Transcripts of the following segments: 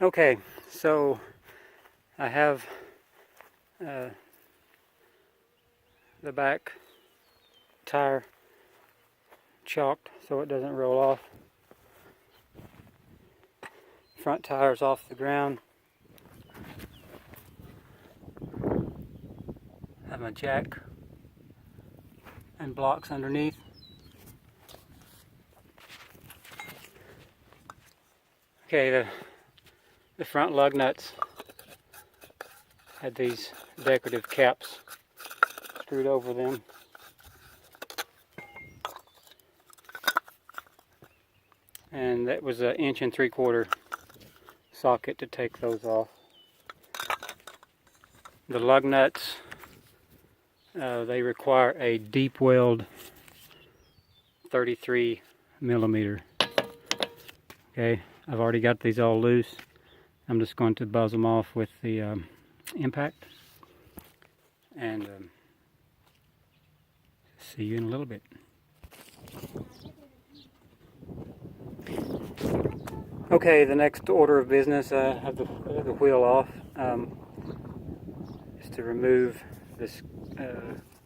Okay, so I have the back tire chalked so it doesn't roll off. Front tire's off the ground. I have my jack and blocks underneath. Okay, the front lug nuts had these decorative caps screwed over them. And that was an 1 3/4 socket to take those off. The lug nuts, they require a deep weld 33 millimeter. Okay, I've already got these all loose. I'm just going to buzz them off with the impact, and see you in a little bit. Okay, the next order of business, I have the wheel off, is to remove this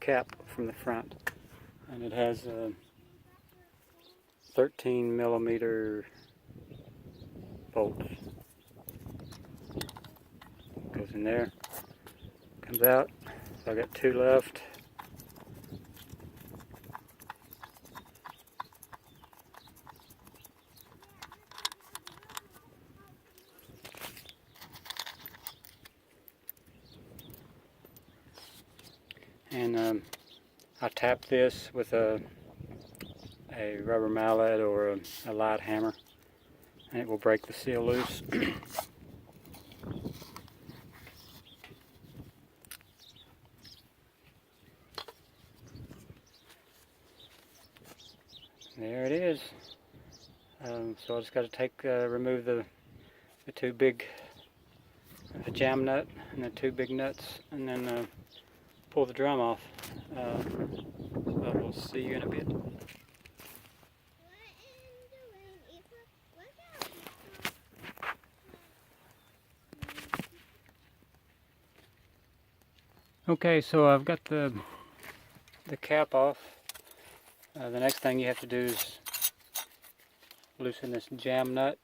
cap from the front, and it has 13 millimeter bolts. Goes in there, comes out. So I got 2 left. And I tap this with a rubber mallet or a light hammer, and it will break the seal loose. There it is. So I just got to remove the 2 big, the jam nut and the 2 big nuts, and then pull the drum off. So we'll see you in a bit. Okay, so I've got the cap off. The next thing you have to do is loosen this jam nut.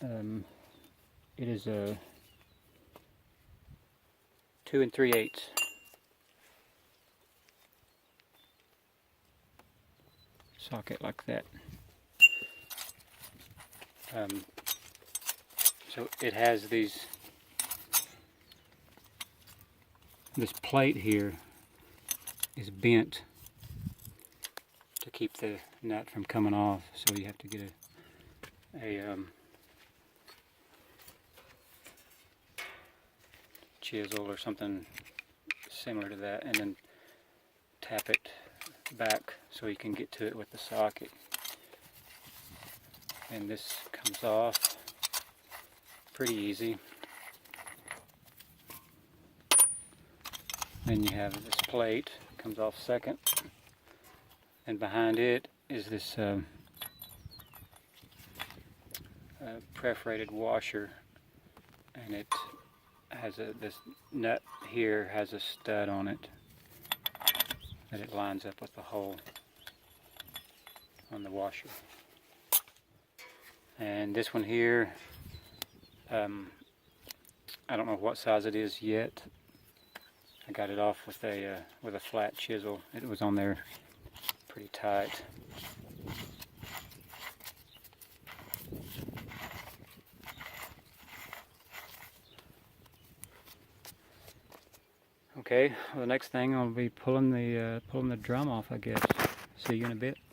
It is a 2 3/8 socket like that. So it has this plate here is bent to keep the nut from coming off, so you have to get a chisel or something similar to that, and then tap it back so you can get to it with the socket. And this comes off pretty easy. Then you have this plate, comes off second, and behind it is this perforated washer, and it has this nut here has a stud on it that it lines up with the hole on the washer. And this one here, I don't know what size it is yet. I got it off with a flat chisel. It was on there pretty tight. Okay, well, the next thing I'll be pulling the drum off, I guess. See you in a bit.